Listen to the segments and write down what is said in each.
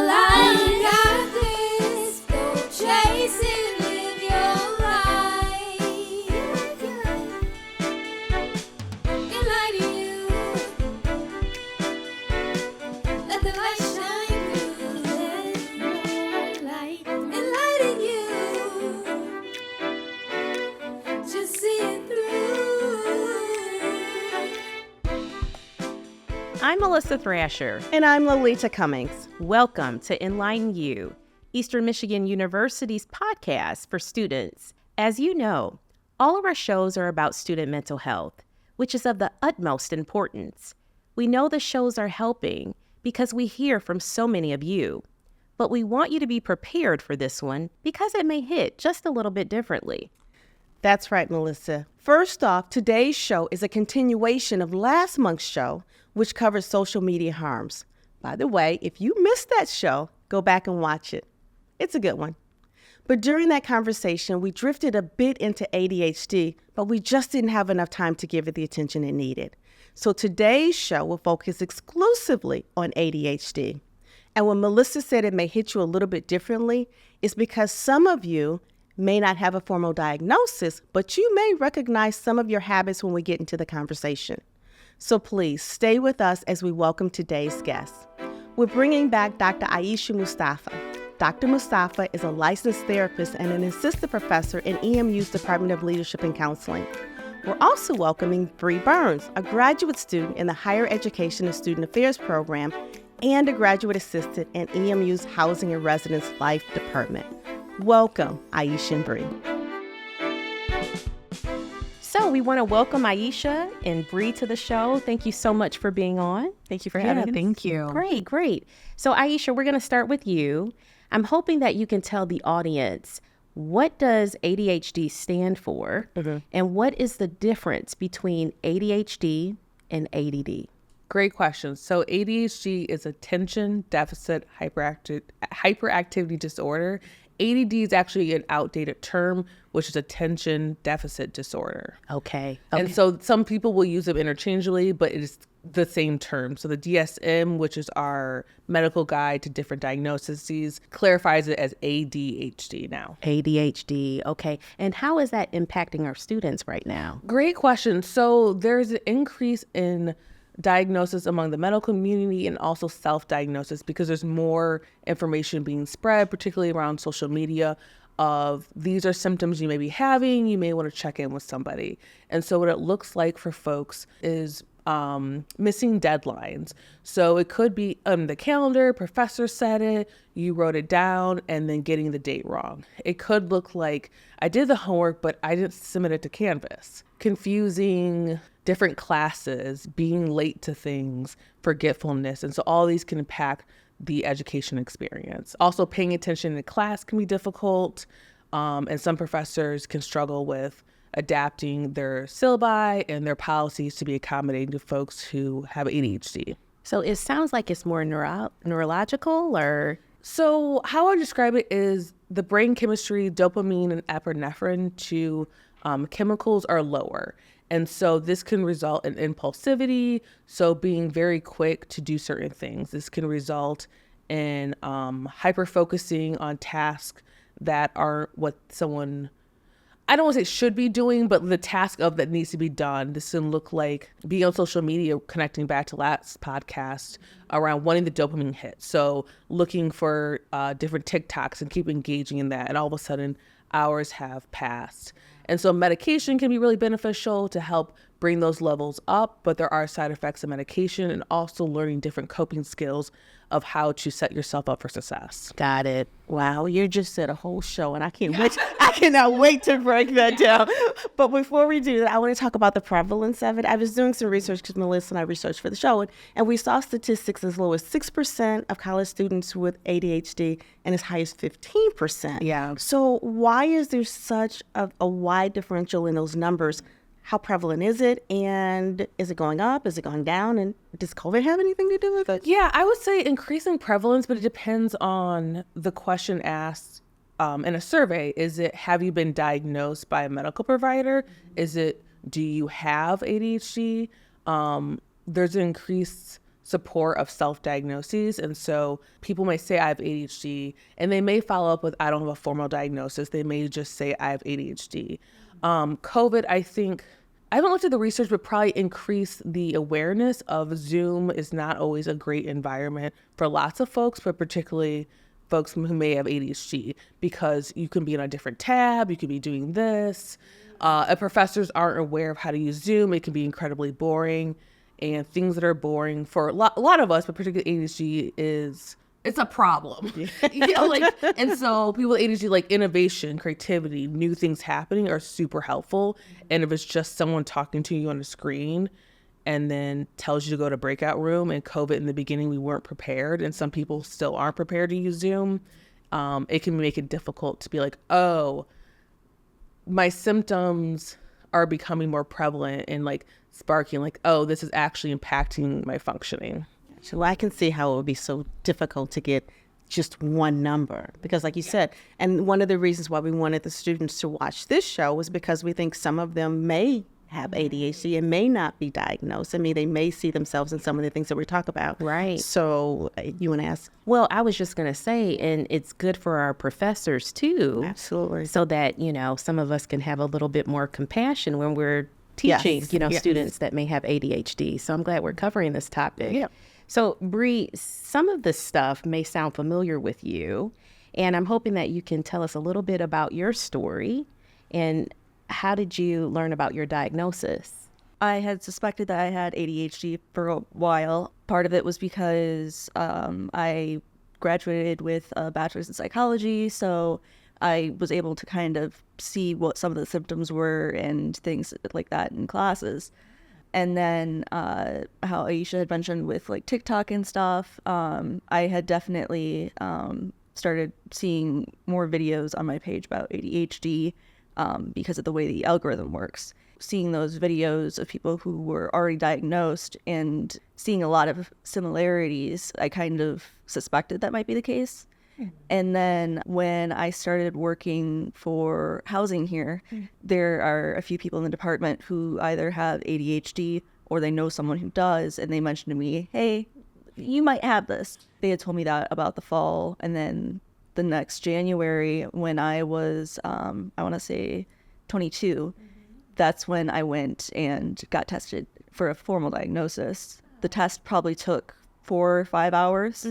your life. You got this. Go chase it. Live your life. Enlighten you. Let the light shine through. Light. Enlighten you. Just see it through. I'm Melissa Thrasher. And I'm Lolita Cummings. Welcome to Enlighten U, Eastern Michigan University's podcast for students. As you know, all of our shows are about student mental health, which is of the utmost importance. We know the shows are helping because we hear from so many of you, but we want you to be prepared for this one because it may hit just a little bit differently. That's right, Melissa. First off, today's show is a continuation of last month's show, which covers social media harms. By the way, if you missed that show, go back and watch it. It's a good one. But during that conversation, we drifted a bit into ADHD, but we just didn't have enough time to give it the attention it needed. So today's show will focus exclusively on ADHD. And when Melissa said it may hit you a little bit differently, it's because some of you may not have a formal diagnosis, but you may recognize some of your habits when we get into the conversation. So please stay with us as we welcome today's guest. We're bringing back Dr. Aesha Mustafa. Dr. Mustafa is a licensed therapist and an assistant professor in EMU's Department of Leadership and Counseling. We're also welcoming Bri Burns, a graduate student in the Higher Education and Student Affairs program and a graduate assistant in EMU's Housing and Residence Life Department. Welcome, Aesha and Bri. So we want to welcome Aesha and Bri to the show. Thank you so much for being on. Thank you for having us. Thank you. Great. So Aesha, we're going to start with you. I'm hoping that you can tell the audience, what does ADHD stand for? And what is the difference between ADHD and ADD? Great question. So ADHD is attention deficit hyperactivity disorder. ADD is actually an outdated term, which is attention deficit disorder. Okay. And so some people will use them interchangeably, but it is the same term. So the DSM, which is our medical guide to different diagnoses, clarifies it as ADHD now. ADHD. Okay. And how is that impacting our students right now? Great question. So there's an increase in diagnosis among the medical community and also self-diagnosis because there's more information being spread, particularly around social media, of these are symptoms you may be having, you may want to check in with somebody. And so what it looks like for folks is missing deadlines. So it could be on the calendar, professor said it, you wrote it down, and then getting the date wrong. It could look like I did the homework, but I didn't submit it to Canvas. Confusing different classes, being late to things, forgetfulness. And so all these can impact the education experience. Also, paying attention in class can be difficult. And some professors can struggle with adapting their syllabi and their policies to be accommodating to folks who have ADHD. So it sounds like it's more neurological or? So how I describe it is the brain chemistry, dopamine and epinephrine, two chemicals are lower. And so this can result in impulsivity, so being very quick to do certain things. This can result in hyper-focusing on tasks that aren't what someone, I don't want to say should be doing, but the task of that needs to be done. This can look like being on social media, connecting back to last podcast around wanting the dopamine hit. So looking for different TikToks and keep engaging in that. And all of a sudden, hours have passed. And so medication can be really beneficial to help bring those levels up, but there are side effects of medication and also learning different coping skills of how to set yourself up for success. Got it. Wow, you just said a whole show, and I cannot wait to break that down. But before we do that, I want to talk about the prevalence of it. I was doing some research because Melissa and I researched for the show, and we saw statistics as low as 6% of college students with ADHD and as high as 15%. Yeah. So why is there such a wide differential in those numbers? How prevalent is it? And is it going up? Is it going down? And does COVID have anything to do with it? Yeah, I would say increasing prevalence, but it depends on the question asked in a survey. Is it, have you been diagnosed by a medical provider? Is it, do you have ADHD? There's an increased support of self-diagnoses. And so people may say I have ADHD and they may follow up with, I don't have a formal diagnosis. They may just say I have ADHD. COVID, I think, I haven't looked at the research, but probably increased the awareness of Zoom is not always a great environment for lots of folks, but particularly folks who may have ADHD, because you can be in a different tab, you could be doing this. If professors aren't aware of how to use Zoom, it can be incredibly boring. And things that are boring for a lot of us, but particularly ADHD, it's a problem. And so people with ADHD, like innovation, creativity, new things happening are super helpful. And if it's just someone talking to you on the screen and then tells you to go to breakout room, and COVID in the beginning, we weren't prepared, and some people still aren't prepared to use Zoom, it can make it difficult to be like, oh, my symptoms are becoming more prevalent and like sparking, like, oh, this is actually impacting my functioning. So I can see how it would be so difficult to get just one number, because like you said, and one of the reasons why we wanted the students to watch this show was because we think some of them may have ADHD and may not be diagnosed. I mean, they may see themselves in some of the things that we talk about. Right. So you want to ask? Well, I was just going to say, and it's good for our professors too. Absolutely. So that, some of us can have a little bit more compassion when we're teaching, Yes. students that may have ADHD. So I'm glad we're covering this topic. Yeah. So Bri, some of this stuff may sound familiar with you, and I'm hoping that you can tell us a little bit about your story and how did you learn about your diagnosis? I had suspected that I had ADHD for a while. Part of it was because I graduated with a bachelor's in psychology, so I was able to kind of see what some of the symptoms were and things like that in classes. And then how Aesha had mentioned with like TikTok and stuff, I had definitely started seeing more videos on my page about ADHD because of the way the algorithm works. Seeing those videos of people who were already diagnosed and seeing a lot of similarities, I kind of suspected that might be the case. And then when I started working for housing here, there are a few people in the department who either have ADHD or they know someone who does, and they mentioned to me, hey, you might have this. They had told me that about the fall, and then the next January when I was, I want to say 22, that's when I went and got tested for a formal diagnosis. The test probably took 4 or 5 hours,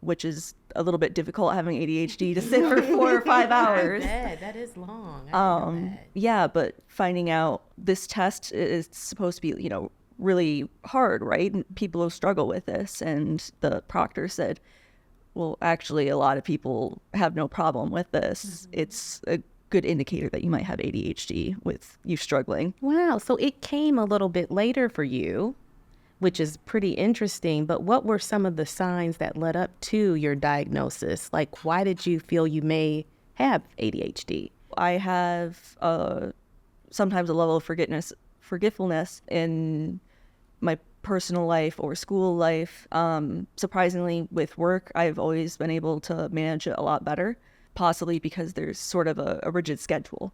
which is a little bit difficult having ADHD to sit for 4 or 5 hours. That is long. Yeah, but finding out this test is supposed to be, really hard, right? And people who struggle with this. And the proctor said, well, actually, a lot of people have no problem with this. It's a good indicator that you might have ADHD with you struggling. Wow. So it came a little bit later for you, which is pretty interesting. But what were some of the signs that led up to your diagnosis? Like, why did you feel you may have ADHD? I have sometimes a level of forgetfulness in my personal life or school life. Surprisingly, with work, I've always been able to manage it a lot better, possibly because there's sort of a rigid schedule.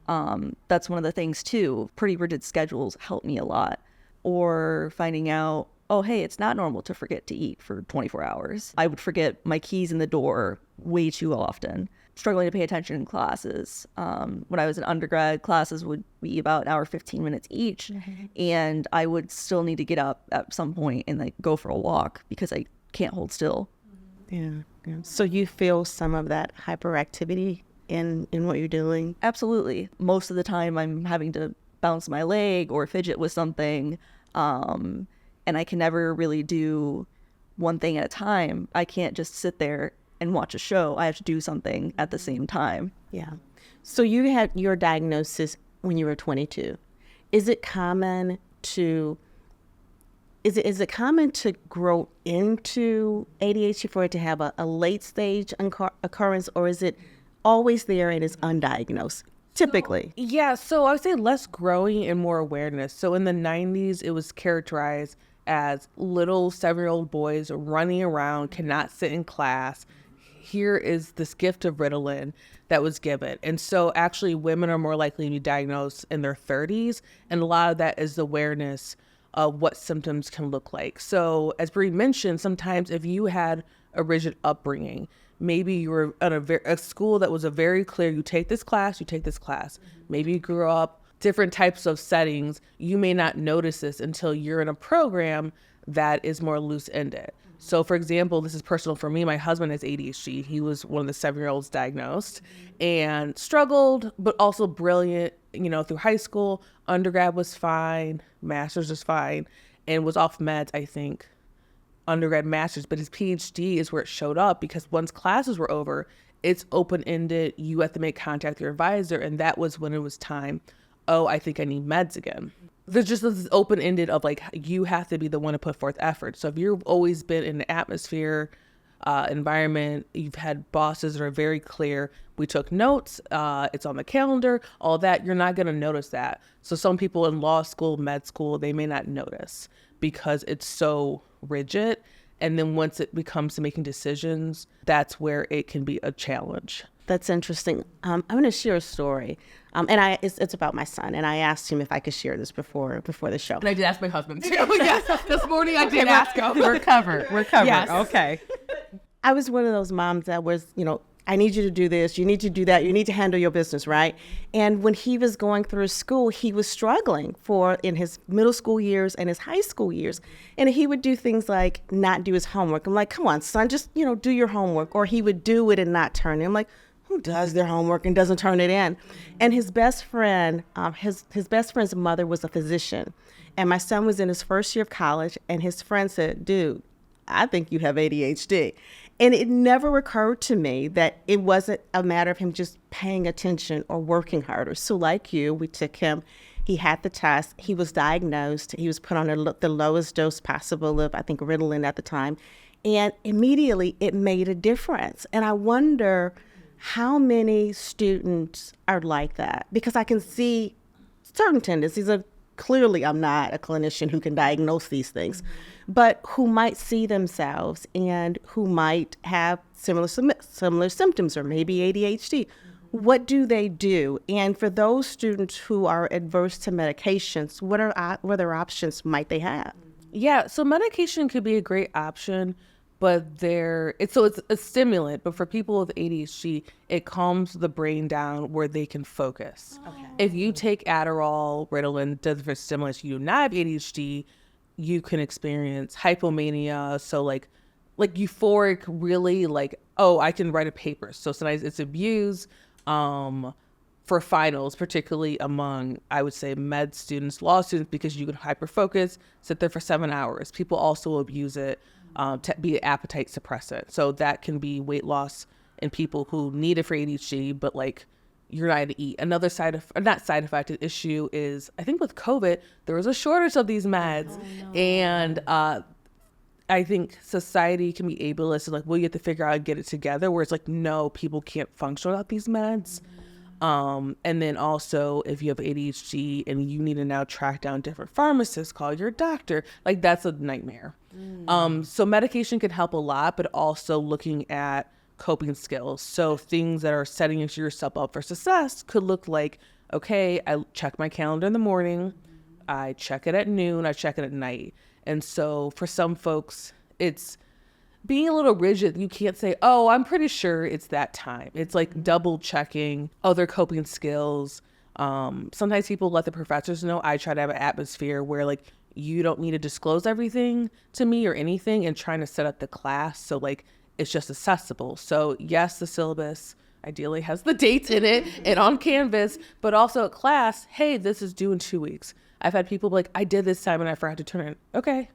That's one of the things too. Pretty rigid schedules help me a lot. Or finding out, oh, hey, it's not normal to forget to eat for 24 hours. I would forget my keys in the door way too often. Struggling to pay attention in classes. When I was in undergrad, classes would be about an hour, 15 minutes each. And I would still need to get up at some point and like go for a walk because I can't hold still. Yeah. So you feel some of that hyperactivity in what you're doing? Absolutely. Most of the time I'm having to bounce my leg or fidget with something. And I can never really do one thing at a time. I can't just sit there and watch a show. I have to do something at the same time. Yeah. So you had your diagnosis when you were 22. Is it common to grow into ADHD, for it to have a late stage occurrence, or is it always there and is undiagnosed? Typically. So I would say less growing and more awareness. So in the 90s, it was characterized as little 7-year-old boys running around, cannot sit in class. Here is this gift of Ritalin that was given. And so actually women are more likely to be diagnosed in their 30s. And a lot of that is awareness what symptoms can look like. So as Bri mentioned, sometimes if you had a rigid upbringing, maybe you were at a school that was a very clear, you take this class, you take this class. Maybe you grew up different types of settings. You may not notice this until you're in a program that is more loose-ended. So for example, this is personal for me. My husband has ADHD. He was one of the 7-year-olds diagnosed and struggled, but also brilliant, through high school. Undergrad was fine. Master's was fine, and was off meds, I think, undergrad, master's. But his Ph.D. is where it showed up, because once classes were over, it's open-ended. You have to make contact with your advisor. And that was when it was time. Oh, I think I need meds again. There's just this open-ended of like, you have to be the one to put forth effort. So if you've always been in the atmosphere, environment, you've had bosses that are very clear, we took notes, it's on the calendar, all that, you're not going to notice that. So some people in law school, med school, they may not notice because it's so rigid. And then once it becomes to making decisions, that's where it can be a challenge. That's interesting. I'm going to share a story, and it's about my son. And I asked him if I could share this before the show. And I did ask my husband too. Yes, this morning I did ask him. We're covered. Yes. Okay. I was one of those moms that was, I need you to do this, you need to do that, you need to handle your business, right? And when he was going through school, he was struggling in his middle school years and his high school years. And he would do things like not do his homework. I'm like, come on, son, just, do your homework. Or he would do it and not turn it. I'm like, who does their homework and doesn't turn it in? And his best friend, his best friend's mother was a physician. And my son was in his first year of college, and his friend said, dude, I think you have ADHD. And it never occurred to me that it wasn't a matter of him just paying attention or working harder. So like you, we took him, he had the test, he was diagnosed, he was put on the lowest dose possible of, I think, Ritalin at the time. And immediately it made a difference. And I wonder how many students are like that, because I can see certain tendencies of, clearly I'm not a clinician who can diagnose these things, but who might see themselves and who might have similar symptoms or maybe ADHD. What do they do? And for those students who are adverse to medications, what other options might they have? Yeah, so medication could be a great option, but it's a stimulant, but for people with ADHD, it calms the brain down where they can focus. Okay. If you take Adderall, Ritalin, different stimulants, you do not have ADHD, you can experience hypomania. So like euphoric, really like, oh, I can write a paper. So sometimes it's abused for finals, particularly among, I would say, med students, law students, because you can hyper-focus, sit there for 7 hours. People also abuse it to be an appetite suppressant. So that can be weight loss in people who need it for ADHD, but like you're not to eat. Another an issue is, I think with COVID, there was a shortage of these meds. Oh, no. And I think society can be ableist, like, well, you have to figure out how to get it together, where it's like, no, people can't function without these meds. And then also, if you have ADHD and you need to now track down different pharmacists, call your doctor, like that's a nightmare. So medication can help a lot, but also looking at coping skills. So things that are setting yourself up for success could look like, okay, I check my calendar in the morning, I check it at noon, I check it at night. And so for some folks, it's being a little rigid. You can't say, oh, I'm pretty sure it's that time. It's like double checking other coping skills. Sometimes people let the professors know. I try to have an atmosphere where like, you don't need to disclose everything to me or anything, and trying to set up the class so like it's just accessible. So yes, the syllabus ideally has the dates in it and on Canvas, but also at class, hey, this is due in 2 weeks. I've had people like, I did this time and I forgot to turn it. Okay,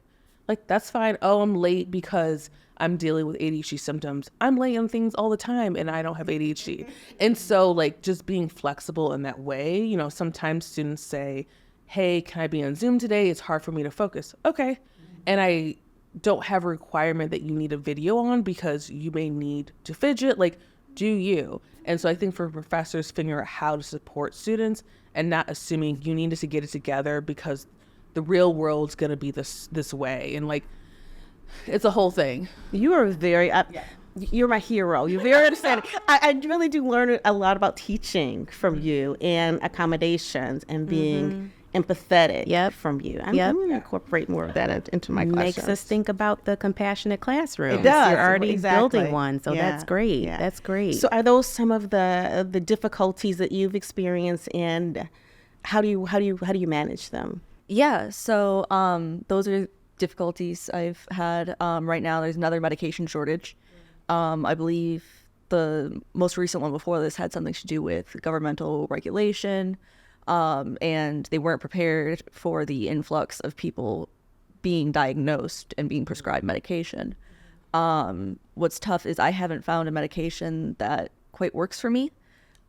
like that's fine. Oh, I'm late because I'm dealing with ADHD symptoms. I'm late on things all the time and I don't have ADHD. And so like just being flexible in that way, you know, sometimes students say, hey, can I be on Zoom today? It's hard for me to focus. Okay. And I don't have a requirement that you need a video on because you may need to fidget, like do you? And so I think for professors, figuring out how to support students and not assuming you need to get it together because the real world's going to be this way. And like, it's a whole thing. You are very, you're my hero. You're very understanding. I really do learn a lot about teaching from you and accommodations and being empathetic from you. I'm going to incorporate more of that into my classroom. Makes us think about the compassionate classroom. It does. You're already Exactly. building one, so that's great. Yeah. That's great. So are those some of the difficulties that you've experienced, and how do you manage them? Yeah, so those are difficulties I've had. Right now, there's another medication shortage. I believe the most recent one before this had something to do with governmental regulation, and they weren't prepared for the influx of people being diagnosed and being prescribed medication. What's tough is I haven't found a medication that quite works for me.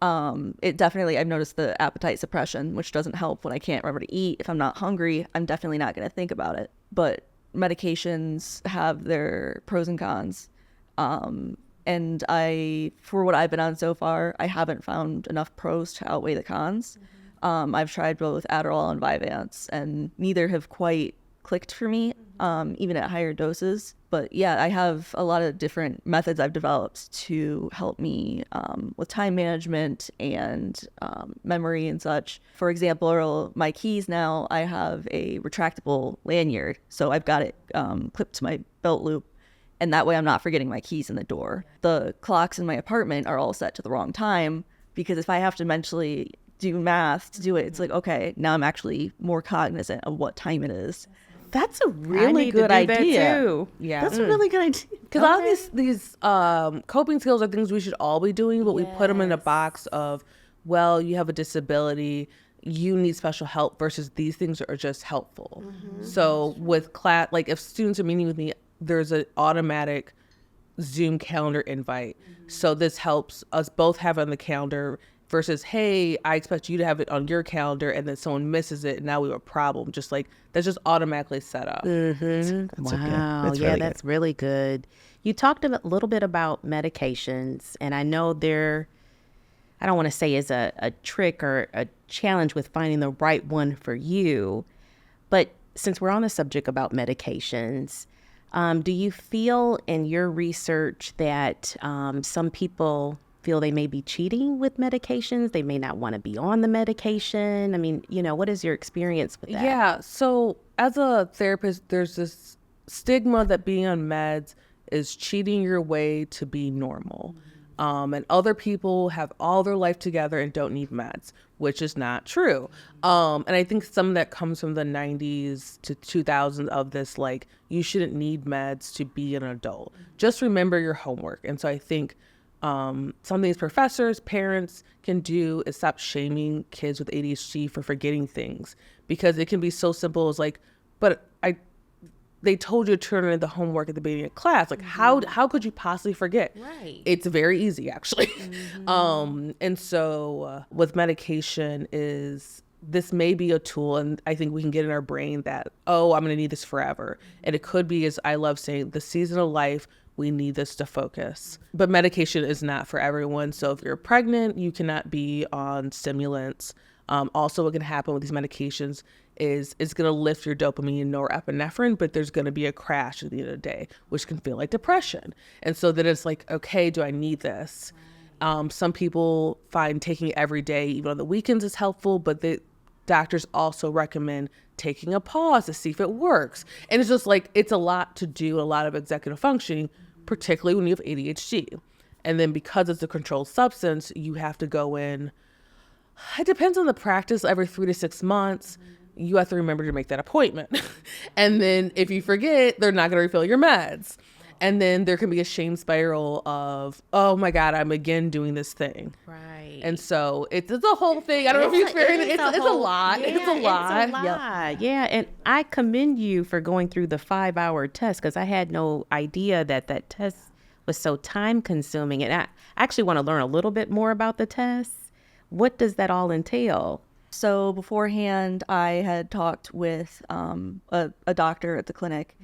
It definitely, I've noticed the appetite suppression, which doesn't help when I can't remember to eat. If I'm not hungry, I'm definitely not going to think about it. But medications have their pros and cons. And for what I've been on so far, I haven't found enough pros to outweigh the cons. I've tried both Adderall and Vyvanse, and neither have quite clicked for me, even at higher doses. But yeah, I have a lot of different methods I've developed to help me with time management and memory and such. For example, my keys now, I have a retractable lanyard. So I've got it clipped to my belt loop. And that way I'm not forgetting my keys in the door. The clocks in my apartment are all set to the wrong time, because if I have to mentally do math to do it, it's like, okay, now I'm actually more cognizant of what time it is. That's a really good idea. Too. Yeah. That's a really good idea. Because all these coping skills are things we should all be doing, but we put them in a box of, well, you have a disability, you need special help, versus these things are just helpful. So with class, like if students are meeting with me, there's an automatic Zoom calendar invite. So this helps us both have it on the calendar versus, hey, I expect you to have it on your calendar, and then someone misses it, and now we have a problem. Just like, that's just automatically set up. Wow. That's really good. You talked a little bit about medications, and I know I don't want to say is a trick or a challenge with finding the right one for you, but since we're on the subject about medications, do you feel in your research that some people feel they may be cheating with medications? They may not want to be on the medication. I mean, what is your experience with that? Yeah. So as a therapist, there's this stigma that being on meds is cheating your way to be normal. And other people have all their life together and don't need meds, which is not true. And I think some of that comes from the 90s to 2000s of this, like, you shouldn't need meds to be an adult. Just remember your homework. And so I think some these professors, parents can do is stop shaming kids with ADHD for forgetting things, because it can be so simple as like, but they told you to turn in the homework at the beginning of class. Like, how could you possibly forget? Right. It's very easy, actually. And so with medication this may be a tool, and I think we can get in our brain that, oh, I'm going to need this forever. And it could be, as I love saying, the season of life, we need this to focus. But medication is not for everyone. So if you're pregnant, you cannot be on stimulants. Also, what can happen with these medications is it's going to lift your dopamine and norepinephrine, but there's going to be a crash at the end of the day, which can feel like depression. And so then it's like, okay, do I need this? Some people find taking it every day, even on the weekends, is helpful, but the doctors also recommend taking a pause to see if it works. And it's just like, it's a lot to do, a lot of executive functioning, particularly when you have ADHD. And then because it's a controlled substance, you have to go in, it depends on the practice, every 3 to 6 months. You have to remember to make that appointment. And then if you forget, they're not going to refill your meds. And then there can be a shame spiral of, oh my God, I'm again doing this thing. Right. And so it's a whole thing. I don't know if you experience it. It's a lot. It's a lot. Yeah. And I commend you for going through the 5-hour test, because I had no idea that test was so time consuming. And I actually want to learn a little bit more about the test. What does that all entail? So beforehand, I had talked with a doctor at the clinic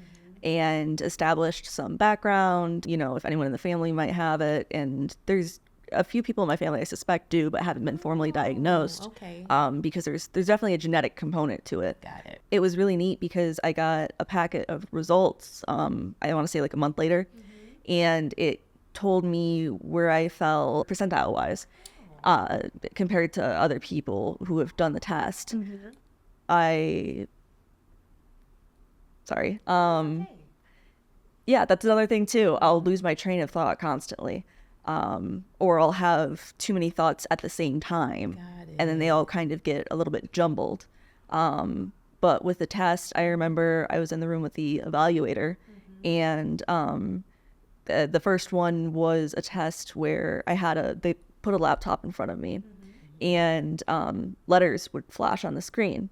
and established some background, if anyone in the family might have it. And there's a few people in my family I suspect do, but haven't been formally diagnosed. Okay. Because there's definitely a genetic component to it. Got it. It was really neat because I got a packet of results, I want to say like a month later, and it told me where I fell percentile-wise compared to other people who have done the test. Sorry. Yeah, that's another thing too. I'll lose my train of thought constantly. Or I'll have too many thoughts at the same time. And then they all kind of get a little bit jumbled. But with the test, I remember I was in the room with the evaluator, and the first one was a test where they put a laptop in front of me, and letters would flash on the screen.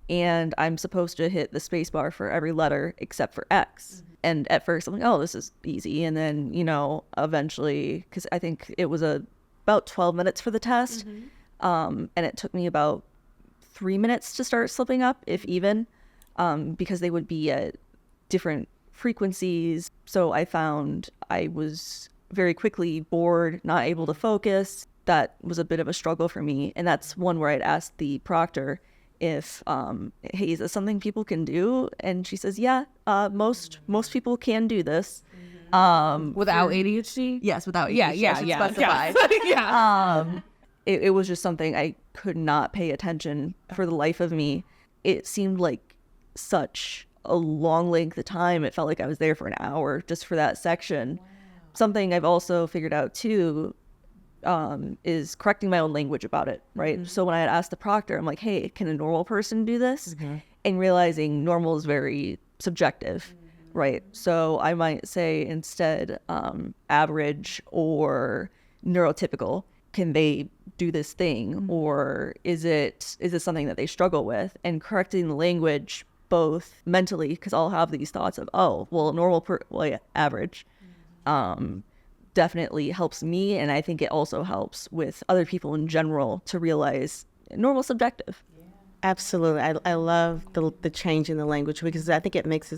And I'm supposed to hit the space bar for every letter except for X. And at first I'm like, oh, this is easy. And then, eventually, because I think it was about 12 minutes for the test. And it took me about 3 minutes to start slipping up, if even, because they would be at different frequencies. So I found I was very quickly bored, not able to focus. That was a bit of a struggle for me. And that's one where I'd asked the proctor if, hey, is this something people can do? And she says, yeah, most people can do this. Without ADHD? Yes, without ADHD. Yeah. I should specify. Yeah. It was just something I could not pay attention for the life of me. It seemed like such a long length of time. It felt like I was there for an hour just for that section. Wow. Something I've also figured out too is correcting my own language about it, right? So when I had asked the proctor, I'm like, hey, can a normal person do this? And realizing normal is very subjective, right? So I might say instead average or neurotypical. Can they do this thing? Or is it something that they struggle with? And correcting the language both mentally, because I'll have these thoughts of, oh, well, average. Definitely helps me, and I think it also helps with other people in general to realize normal subjective. Absolutely. I love the change in the language, because I think it makes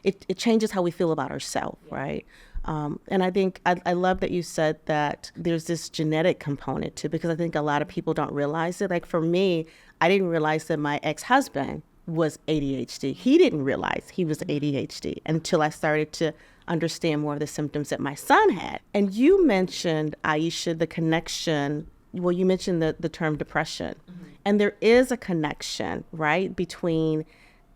it changes how we feel about ourselves, right? And I think I love that you said that there's this genetic component too, because I think a lot of people don't realize it. Like for me, I didn't realize that my ex-husband was ADHD. He didn't realize he was ADHD until I started to understand more of the symptoms that my son had. And you mentioned, Aesha, the connection. Well, you mentioned the term depression. And there is a connection, right, between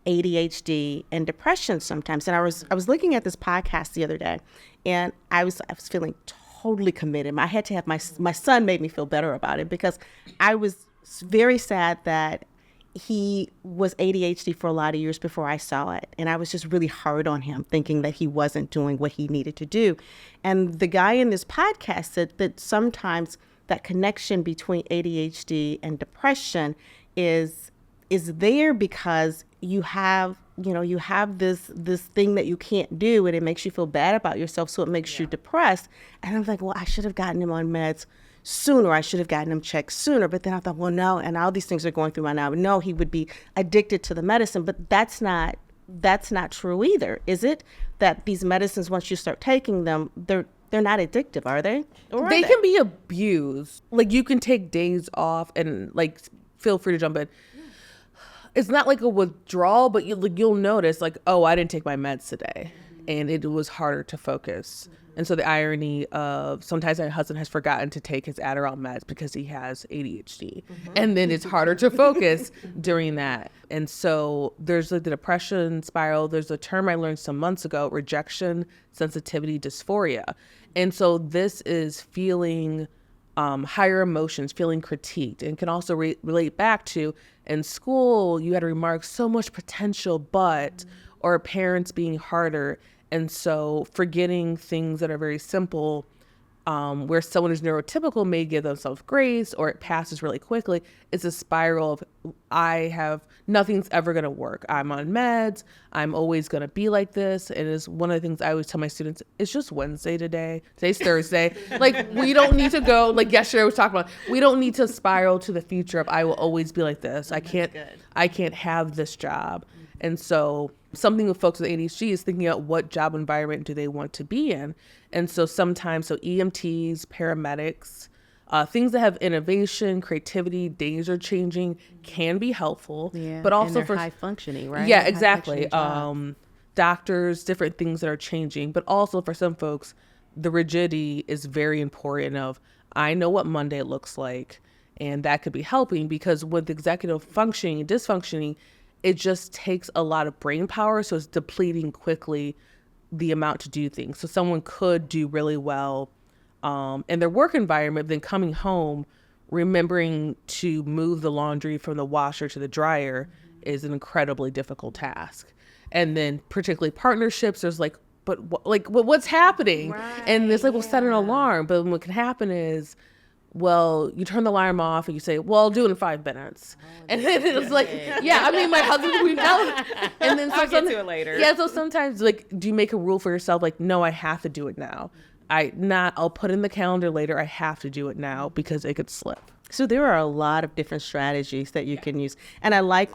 ADHD and depression sometimes. And I was looking at this podcast the other day, and I was feeling totally committed. I had to have my son made me feel better about it, because I was very sad that he was ADHD for a lot of years before I saw it. And I was just really hard on him, thinking that he wasn't doing what he needed to do. And the guy in this podcast said that sometimes that connection between ADHD and depression is there because you have this thing that you can't do, and it makes you feel bad about yourself, so it makes you depressed. And I'm like, well, I should have gotten him on meds sooner. I should have gotten him checked sooner. But then I thought, well, no, and all these things are going through my mind. No, he would be addicted to the medicine. But that's not true either, is it? That these medicines, once you start taking them, they're not addictive, are they? Or they can be abused. Like, you can take days off and, like, feel free to jump in. It's not like a withdrawal, but you'll notice, like, oh, I didn't take my meds today, and it was harder to focus. And so the irony of sometimes my husband has forgotten to take his Adderall meds because he has ADHD. And then it's harder to focus during that. And so there's like the depression spiral. There's a term I learned some months ago, rejection sensitivity dysphoria. And so this is feeling higher emotions, feeling critiqued, and can also relate back to in school, you had remarks, so much potential, but, or parents being harder. And so forgetting things that are very simple, where someone who's neurotypical may give themselves grace or it passes really quickly, it's a spiral of nothing's ever going to work. I'm on meds. I'm always going to be like this. And it's one of the things I always tell my students, it's just Wednesday today. Today's Thursday. Like, we don't need to go, like yesterday I was talking about, we don't need to spiral to the future of I will always be like this. I can't have this job. And so something with folks with ADHD is thinking about what job environment do they want to be in. And so sometimes, EMTs, paramedics, things that have innovation, creativity, days are changing can be helpful. Yeah, but also and for high functioning, right? Yeah, exactly. Doctors, different things that are changing. But also for some folks, the rigidity is very important of, I know what Monday looks like. And that could be helping, because with executive functioning and dysfunctioning, it just takes a lot of brain power. So it's depleting quickly the amount to do things. So someone could do really well in their work environment, then coming home, remembering to move the laundry from the washer to the dryer is an incredibly difficult task. And then particularly partnerships, there's like, what's happening? Right, and it's like, well, set an alarm. But what can happen is, well, you turn the alarm off and you say, well, I'll do it in 5 minutes. And then it's like, yeah, I mean, my husband, we know. And then I'll get to it later. Yeah, so sometimes, like, do you make a rule for yourself? Like, no, I have to do it now. I'll put in the calendar later. I have to do it now because it could slip. So there are a lot of different strategies that you can use. And I like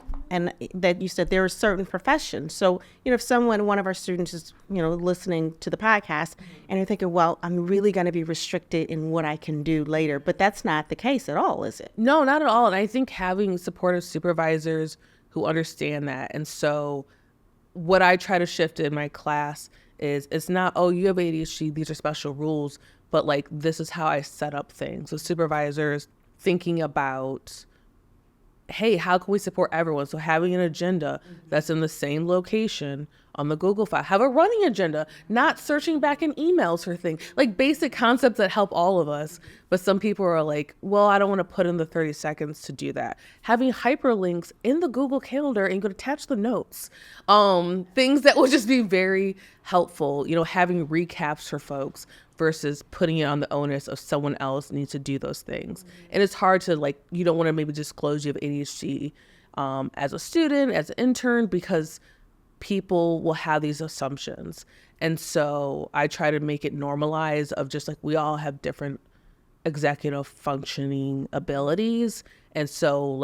that you said there are certain professions. So, if one of our students is, listening to the podcast and they're thinking, well, I'm really going to be restricted in what I can do later. But that's not the case at all, is it? No, not at all. And I think having supportive supervisors who understand that. And so what I try to shift in my class is, it's not, oh, you have ADHD, these are special rules, but like, this is how I set up things. So supervisors thinking about, hey, how can we support everyone? So having an agenda that's in the same location on the Google file, have a running agenda, not searching back in emails for things, like basic concepts that help all of us. But some people are like, well, I don't want to put in the 30 seconds to do that. Having hyperlinks in the Google Calendar, and you could attach the notes, things that will just be very helpful, having recaps for folks versus putting it on the onus of someone else needs to do those things. And it's hard to, you don't want to maybe disclose you have ADHD as a student, as an intern, because people will have these assumptions. And so I try to make it normalized of just like, we all have different executive functioning abilities. And so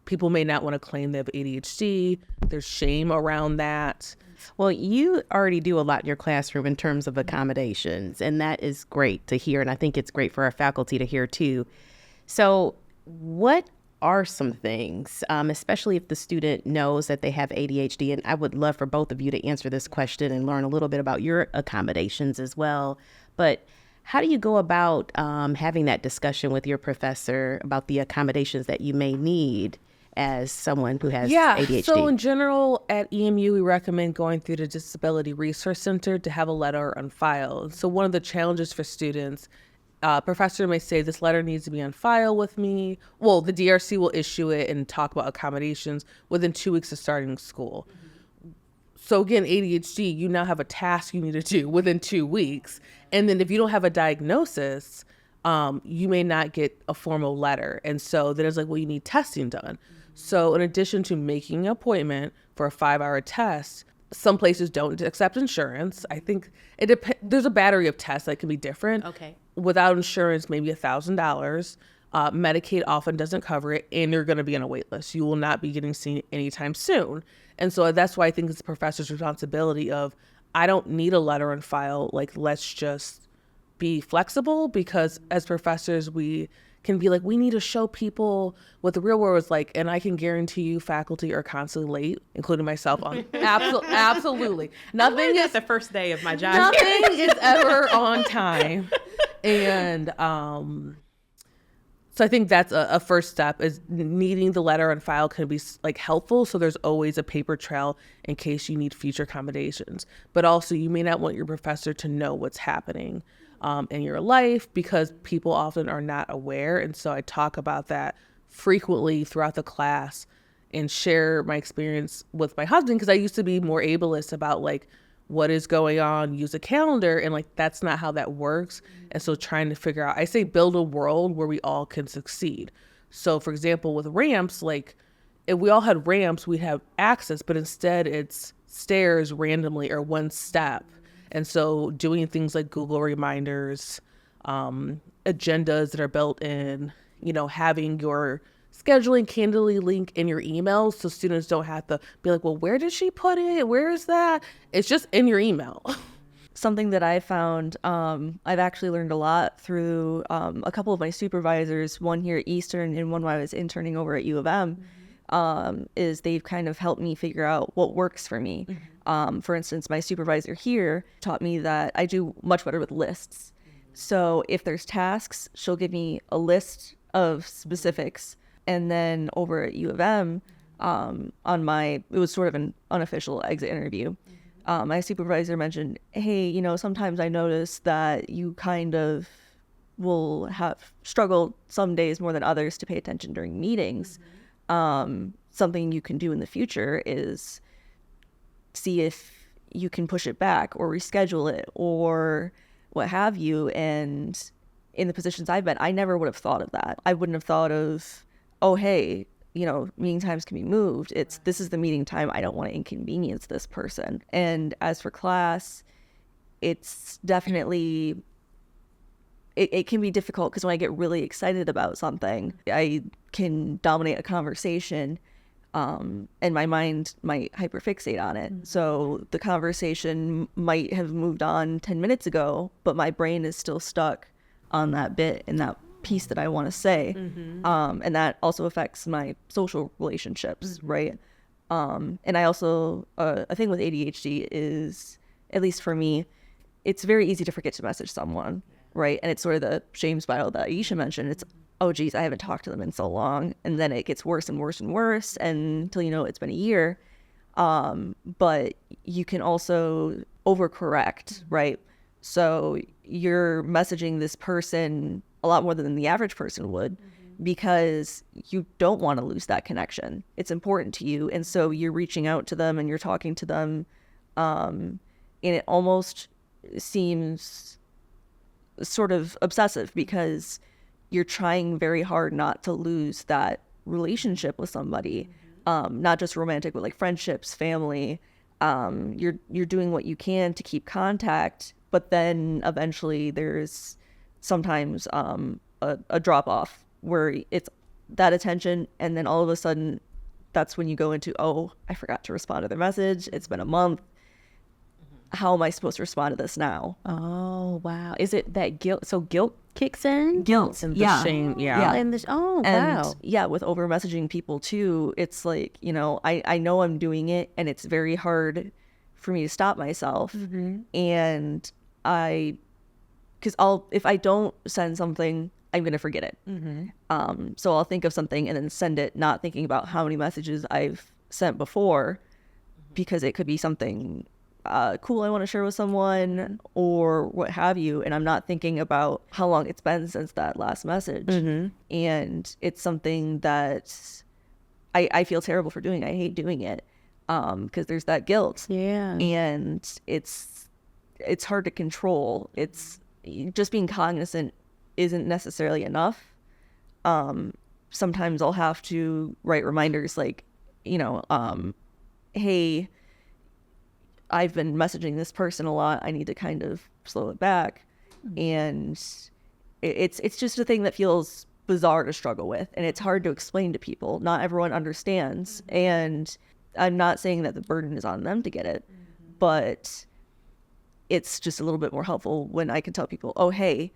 people may not want to claim they have ADHD. There's shame around that. Well, you already do a lot in your classroom in terms of accommodations, and that is great to hear. And I think it's great for our faculty to hear too. So what are some things, especially if the student knows that they have ADHD? And I would love for both of you to answer this question and learn a little bit about your accommodations as well. But how do you go about having that discussion with your professor about the accommodations that you may need as someone who has ADHD? So in general, at EMU, we recommend going through the Disability Resource Center to have a letter on file. So one of the challenges for students, professor may say, this letter needs to be on file with me. Well, the DRC will issue it and talk about accommodations within 2 weeks of starting school. So again, ADHD, you now have a task you need to do within 2 weeks. And then if you don't have a diagnosis, you may not get a formal letter. And so then it's like, well, you need testing done. So in addition to making an appointment for a 5-hour test, some places don't accept insurance. I think there's a battery of tests that can be different. Okay. Without insurance, maybe $1,000. Medicaid often doesn't cover it, and you're going to be on a wait list. You will not be getting seen anytime soon. And so that's why I think it's the professor's responsibility of, I don't need a letter on file. Let's just be flexible, because as professors, we can be like, we need to show people what the real world is like. And I can guarantee you faculty are constantly late, including myself. On absolutely. Nothing is the first day of my job. Nothing is ever on time. And so I think that's a first step, is needing the letter on file can be helpful. So there's always a paper trail in case you need future accommodations. But also, you may not want your professor to know what's happening in your life, because people often are not aware. And so I talk about that frequently throughout the class and share my experience with my husband, because I used to be more ableist about what is going on, use a calendar, and that's not how that works. And so trying to figure out, I say build a world where we all can succeed. So for example, with ramps, if we all had ramps, we'd have access, but instead it's stairs randomly or one step. And so doing things like Google reminders, agendas that are built in, having your scheduling Calendly link in your emails, so students don't have to be like, well, where did she put it? Where is that? It's just in your email. Something that I found, I've actually learned a lot through a couple of my supervisors, one here at Eastern and one while I was interning over at U of M, is they've kind of helped me figure out what works for me. For instance, my supervisor here taught me that I do much better with lists. So if there's tasks, she'll give me a list of specifics. And then over at U of M, it was sort of an unofficial exit interview. My supervisor mentioned, hey, sometimes I notice that you kind of will have struggled some days more than others to pay attention during meetings. Something you can do in the future is see if you can push it back or reschedule it or what have you. And in the positions I've been, I never would have thought of that. I wouldn't have thought of, oh, hey, meeting times can be moved. This is the meeting time. I don't want to inconvenience this person. And as for class, it's definitely, it can be difficult because when I get really excited about something, I can dominate a conversation, and my mind might hyperfixate on it. So the conversation might have moved on 10 minutes ago, but my brain is still stuck on that bit and that piece that I want to say. And that also affects my social relationships, right? And I also, a thing with ADHD is, at least for me, it's very easy to forget to message someone, right? And it's sort of the shame spiral that Aesha mentioned. It's, oh geez, I haven't talked to them in so long. And then it gets worse and worse and worse until it's been a year. But you can also overcorrect, right? So you're messaging this person a lot more than the average person would because you don't want to lose that connection. It's important to you. And so you're reaching out to them and you're talking to them. And it almost seems sort of obsessive because you're trying very hard not to lose that relationship with somebody, not just romantic, but like friendships, family. You're doing what you can to keep contact, but then eventually there's sometimes a drop off where it's that attention, and then all of a sudden that's when you go into, oh, I forgot to respond to their message. It's been a month. How am I supposed to respond to this now? Oh, wow. Is it that guilt? So guilt kicks in? Guilt. And the shame. Yeah. And wow. Yeah, with over messaging people too, it's like, I know I'm doing it and it's very hard for me to stop myself. And because if I don't send something, I'm going to forget it. So I'll think of something and then send it, not thinking about how many messages I've sent before, because it could be something cool I want to share with someone or what have you. And I'm not thinking about how long it's been since that last message. And it's something that I feel terrible for doing. I hate doing it because there's that guilt. Yeah. And it's hard to control. It's just being cognizant isn't necessarily enough. Sometimes I'll have to write reminders like, hey, I've been messaging this person a lot. I need to kind of slow it back. And it's just a thing that feels bizarre to struggle with. And it's hard to explain to people. Not everyone understands. And I'm not saying that the burden is on them to get it, but it's just a little bit more helpful when I can tell people, oh, hey,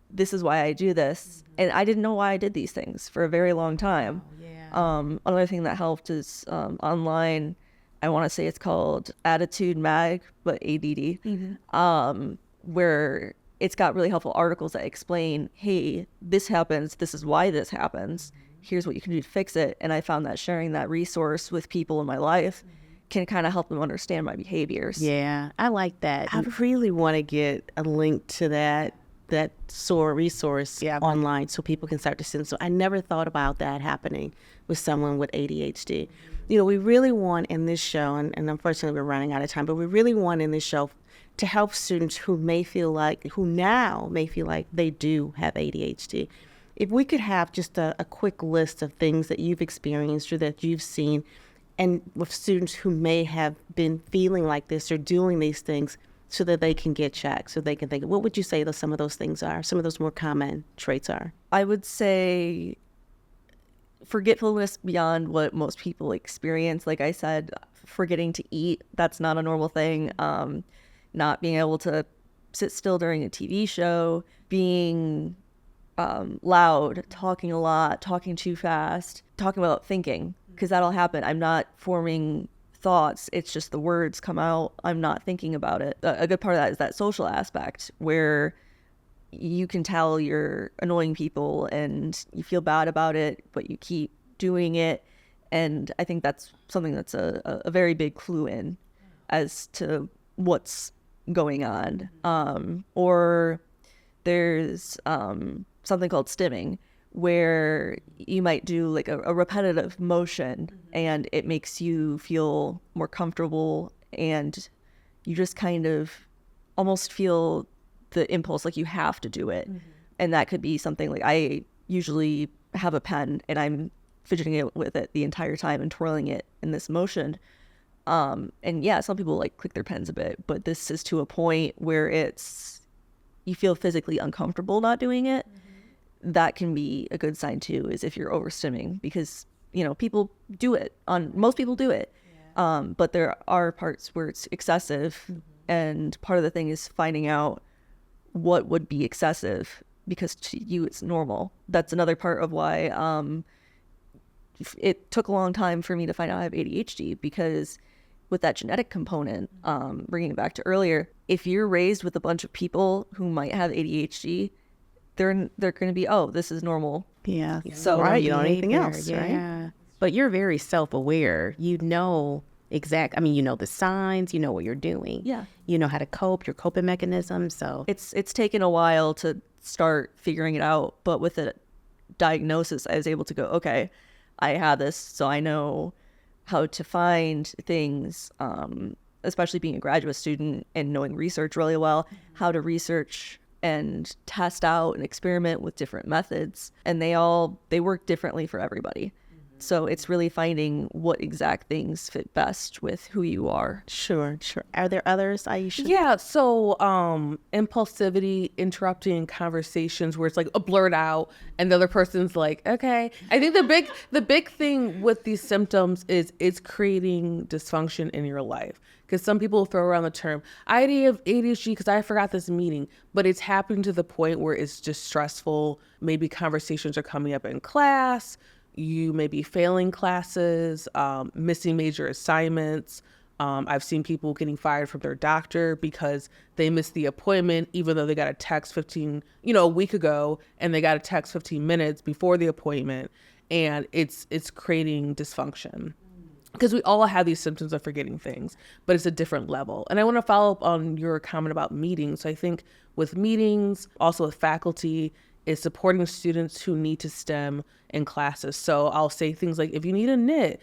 this is why I do this. And I didn't know why I did these things for a very long time. Another thing that helped is online, I want to say it's called Attitude Mag, but ADD, where it's got really helpful articles that explain, hey, this happens, this is why this happens, here's what you can do to fix it. And I found that sharing that resource with people in my life can kind of help them understand my behaviors. Yeah, I like that. I really want to get a link to that SOAR resource online so people can start to send. So I never thought about that happening with someone with ADHD. We really want in this show, and unfortunately we're running out of time, but we really want in this show to help students who now may feel like they do have ADHD. If we could have just a quick list of things that you've experienced or that you've seen, and with students who may have been feeling like this or doing these things, so that they can get checked, so they can think, what would you say that some of those things are, some of those more common traits are? I would say forgetfulness beyond what most people experience. Like I said, forgetting to eat, that's not a normal thing. Not being able to sit still during a TV show, being loud, talking a lot, talking too fast, talking without thinking, because that'll happen. I'm not forming thoughts, it's just the words come out, I'm not thinking about it. A good part of that is that social aspect where you can tell you're annoying people and you feel bad about it, but you keep doing it. And I think that's something that's a very big clue in as to what's going on. Or there's something called stimming, where you might do like a repetitive motion and it makes you feel more comfortable, and you just kind of almost feel the impulse like you have to do it. And that could be something like, I usually have a pen and I'm fidgeting with it the entire time and twirling it in this motion. And yeah, some people like click their pens a bit, but this is to a point where you feel physically uncomfortable not doing it. That can be a good sign too, is if you're overstimming, because people do it. Most people do it, but there are parts where it's excessive, and part of the thing is finding out what would be excessive, because to you it's normal. That's another part of why it took a long time for me to find out I have ADHD, because with that genetic component, bringing it back to earlier, if you're raised with a bunch of people who might have ADHD, they're going to be, oh, this is normal. Yeah. So right, you don't know anything behavior, else, yeah. right? But you're very self-aware. You know you know the signs, you know what you're doing. Yeah. You know how to cope, your coping mechanisms. So It's taken a while to start figuring it out, but with a diagnosis, I was able to go, okay, I have this, so I know how to find things, especially being a graduate student and knowing research really well, how to research and test out and experiment with different methods. And they work differently for everybody. So it's really finding what exact things fit best with who you are. Sure. Are there others, Aisha? Yeah, so impulsivity, interrupting conversations where it's like a blurt out and the other person's like, okay. I think the big thing with these symptoms is it's creating dysfunction in your life. Because some people throw around the term, I have ADHD because I forgot this meeting, but it's happening to the point where it's just stressful. Maybe conversations are coming up in class. You may be failing classes, missing major assignments. I've seen people getting fired from their doctor because they missed the appointment, even though they got a text a week ago, and they got a text 15 minutes before the appointment, and it's creating dysfunction. Because we all have these symptoms of forgetting things, but it's a different level. And I want to follow up on your comment about meetings. So I think with meetings, also with faculty, is supporting students who need to STEM in classes. So I'll say things like, if you need a knit,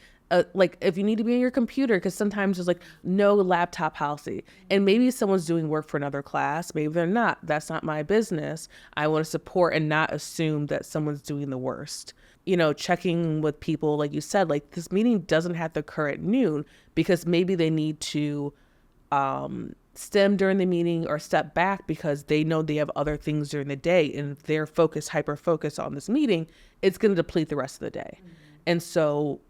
like if you need to be on your computer, because sometimes there's like no laptop policy, and maybe someone's doing work for another class, maybe they're not. That's not my business. I want to support and not assume that someone's doing the worst. Checking with people, like you said, like this meeting doesn't have to occur at noon, because maybe they need to STEM during the meeting or step back because they know they have other things during the day, and if they're hyper focused on this meeting, it's going to deplete the rest of the day. And so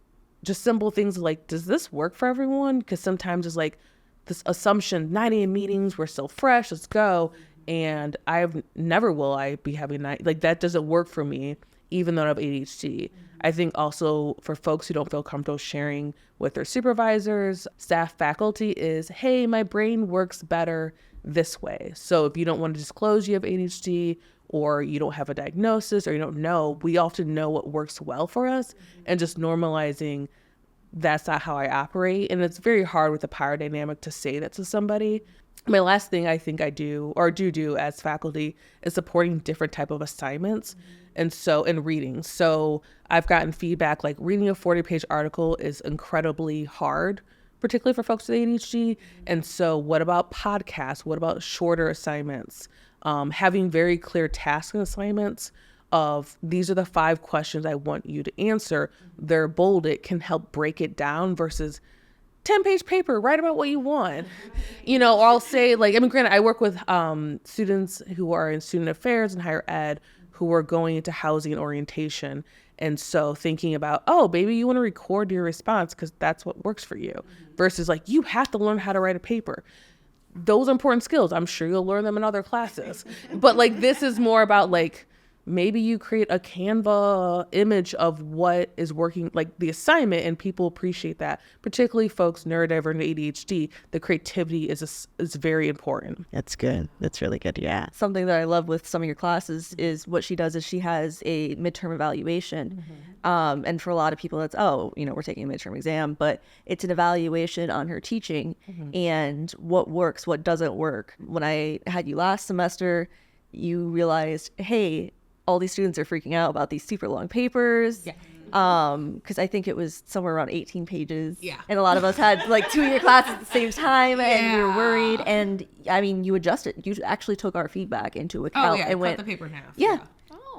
just simple things like, does this work for everyone? Because sometimes it's like this assumption, 9 a.m. meetings, we're still fresh, let's go. And never will I be having that doesn't work for me, even though I have ADHD. I think also for folks who don't feel comfortable sharing with their supervisors, staff, faculty is, hey, my brain works better this way. So if you don't want to disclose you have ADHD, or you don't have a diagnosis, or you don't know, we often know what works well for us, and just normalizing that's not how I operate. And it's very hard with the power dynamic to say that to somebody. My last thing I think I do as faculty is supporting different type of assignments. And so in reading, so I've gotten feedback like reading a 40-page article is incredibly hard, particularly for folks with ADHD. And so what about podcasts? What about shorter assignments? Having very clear tasks and assignments of these are the 5 questions I want you to answer. They're bolded, can help break it down versus 10-page paper, write about what you want. Or I'll say granted, I work with students who are in student affairs and higher ed who are going into housing and orientation. And so thinking about, maybe you want to record your response because that's what works for you, versus like, you have to learn how to write a paper. Those are important skills. I'm sure you'll learn them in other classes. But like, this is more about like maybe you create a Canva image of what is working, like the assignment, and people appreciate that. Particularly folks neurodivergent ADHD, the creativity is very important. That's good. That's really good. Yeah. Something that I love with some of your classes is what she does is she has a midterm evaluation. And for a lot of people, that's, we're taking a midterm exam, but it's an evaluation on her teaching and what works, what doesn't work. When I had you last semester, you realized, hey, all these students are freaking out about these super long papers. Yeah. Because I think it was somewhere around 18 pages. Yeah. And a lot of us had like 2 of your classes at the same time, and we were worried. And I mean, you adjusted. You actually took our feedback into account and went cut the paper in half. Yeah.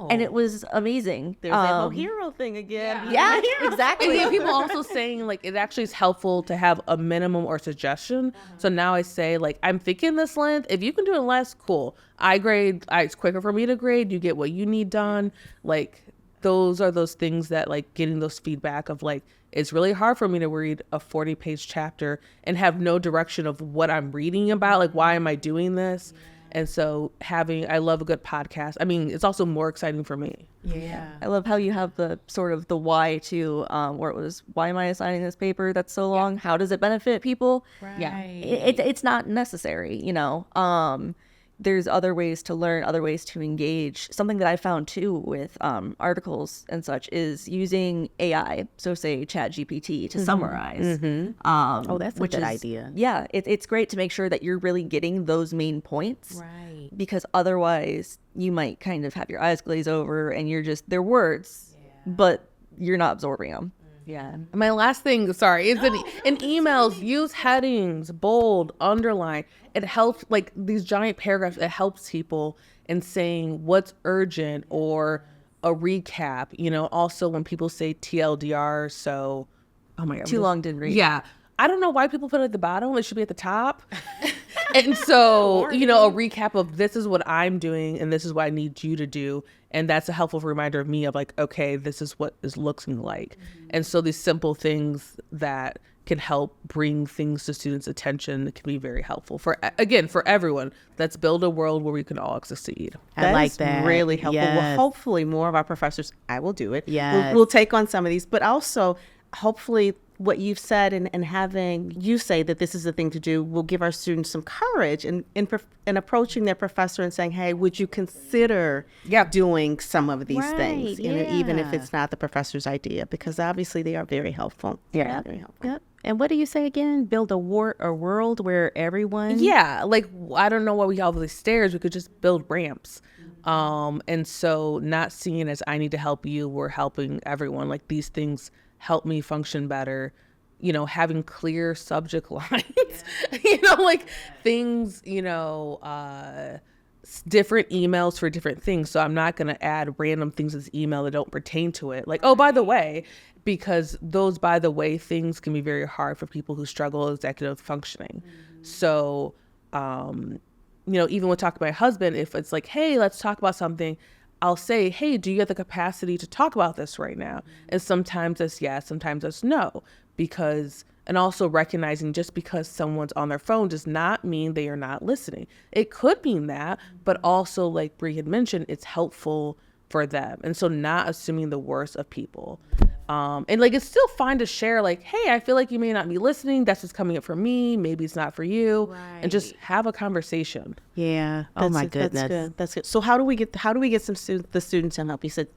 And it was amazing. There's that hero thing again. Yeah, exactly. And people also saying like it actually is helpful to have a minimum or suggestion. So now I say like I'm thinking this length. If you can do it less, cool. It's quicker for me to grade. You get what you need done. Like those are those things that like getting those feedback of like it's really hard for me to read a 40-page chapter and have no direction of what I'm reading about. Like why am I doing this? And so I love a good podcast. I mean, it's also more exciting for me. Yeah. I love how you have the sort of the why too, where it was, why am I assigning this paper that's so long? How does it benefit people? Right. Yeah. It's not necessary, There's other ways to learn, other ways to engage. Something that I found too with articles and such is using AI. So say ChatGPT to summarize. That's a good idea. Yeah, it's great to make sure that you're really getting those main points. Right. Because otherwise you might kind of have your eyes glaze over and they're words, but you're not absorbing them. Yeah. My last thing, is in emails, use headings, bold, underline. It helps, like these giant paragraphs, it helps people in saying what's urgent or a recap. Also when people say TLDR, so, oh my God. Too long didn't read. Yeah. I don't know why people put it at the bottom. It should be at the top. And so, a recap of this is what I'm doing and this is what I need you to do. And that's a helpful reminder of me of like, okay, this is what is looking like. And so these simple things that can help bring things to students' attention can be very helpful for everyone. Let's build a world where we can all succeed. I like that. Really helpful. Yes. Well, hopefully more of our professors, I will do it. Yes. We'll take on some of these, but also hopefully what you've said and having you say that this is the thing to do will give our students some courage in approaching their professor and saying, hey, would you consider doing some of these things? Even if it's not the professor's idea, because obviously they are very helpful. Yeah. Very helpful. Yep. And what do you say again? Build a world where everyone. Yeah. Like, I don't know why we have all these stairs. We could just build ramps. And so not seeing as I need to help you, we're helping everyone. Like these things help me function better, having clear subject lines, like things, different emails for different things. So I'm not going to add random things to this email that don't pertain to it. Like, oh, by the way, because those by the way things can be very hard for people who struggle with executive functioning. So, even when talking to my husband, if it's like, hey, let's talk about something, I'll say, hey, do you have the capacity to talk about this right now? And sometimes that's yes, sometimes that's no, and also recognizing just because someone's on their phone does not mean they are not listening. It could mean that, but also like Bri had mentioned, it's helpful for them. And so not assuming the worst of people. And like, it's still fine to share like, hey, I feel like you may not be listening. That's what's coming up for me. Maybe it's not for you. Right. And just have a conversation. Yeah. Oh my goodness. That's good. So how do we get the students to help? You said,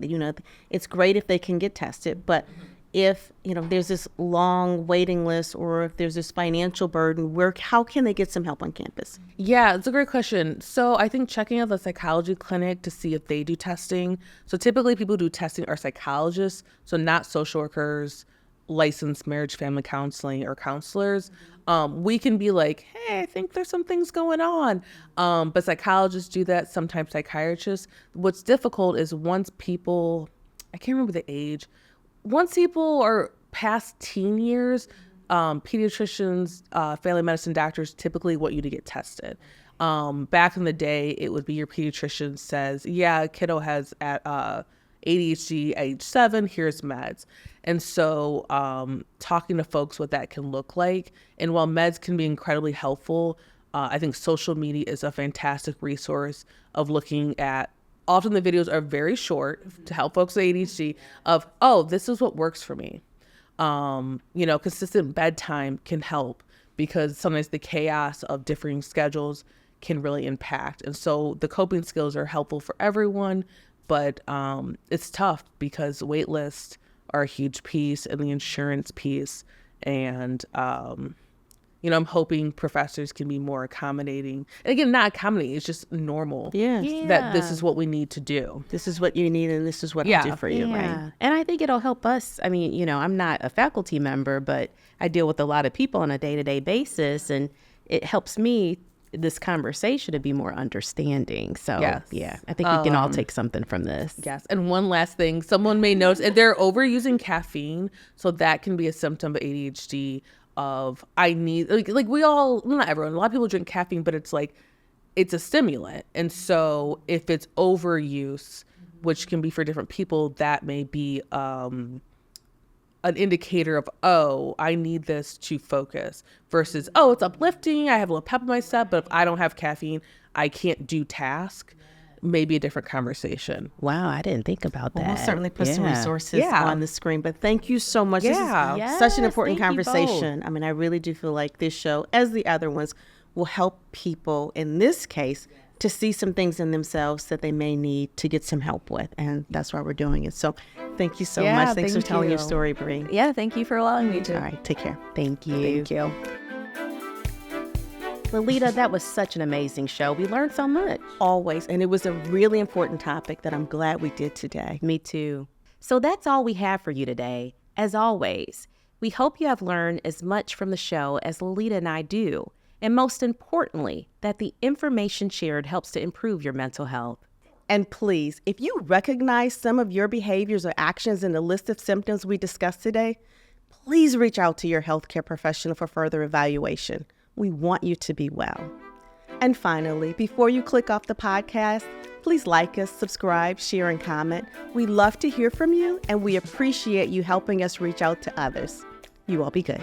it's great if they can get tested, but if, there's this long waiting list or if there's this financial burden, how can they get some help on campus? Yeah, it's a great question. So I think checking out the psychology clinic to see if they do testing. So typically people who do testing are psychologists, so not social workers, licensed marriage family counseling or counselors. We can be like, hey, I think there's some things going on. But psychologists do that, sometimes psychiatrists. What's difficult is once people, I can't remember the age, once people are past teen years, pediatricians, family medicine doctors typically want you to get tested. Back in the day, it would be your pediatrician says, yeah, kiddo has ADHD at age 7, here's meds. And so talking to folks what that can look like. And while meds can be incredibly helpful, I think social media is a fantastic resource of looking at Often the videos are very short to help folks with ADHD of, oh, this is what works for me. Consistent bedtime can help because sometimes the chaos of differing schedules can really impact. And so the coping skills are helpful for everyone, but it's tough because wait lists are a huge piece and the insurance piece. And, I'm hoping professors can be more accommodating. And again, not accommodating, it's just normal. Yeah. That this is what we need to do. This is what you need and this is what I do for you, right? And I think it'll help us. I mean, I'm not a faculty member, but I deal with a lot of people on a day-to-day basis, and it helps me, this conversation, to be more understanding. So, Yes. I think we can all take something from this. Yes. And one last thing, someone may notice if they're overusing caffeine, so that can be a symptom of ADHD of I need, like we all, not everyone, a lot of people drink caffeine, but it's like, it's a stimulant. And so if it's overuse, which can be for different people, that may be an indicator of, oh, I need this to focus versus, oh, it's uplifting, I have a little pep in my step, but if I don't have caffeine, I can't do task. Maybe a different conversation. Wow, I didn't think about that. Well, we'll certainly put some resources on the screen, but thank you so much. Yeah. This is such an important thank you both. conversation. I mean, I really do feel like this show, as the other ones, will help people, in this case, to see some things in themselves that they may need to get some help with. And that's why we're doing it. So thank you so much. Thanks for thank telling your you. story, Bri. Yeah, thank you for allowing me to. All right, take care. Thank you. Thank you. Lolita, that was such an amazing show. We learned so much. Always. And it was a really important topic that I'm glad we did today. Me too. So that's all we have for you today. As always, we hope you have learned as much from the show as Lolita and I do. And most importantly, that the information shared helps to improve your mental health. And please, if you recognize some of your behaviors or actions in the list of symptoms we discussed today, please reach out to your healthcare professional for further evaluation. We want you to be well. And finally, before you click off the podcast, please like us, subscribe, share, and comment. We love to hear from you, and we appreciate you helping us reach out to others. You all be good.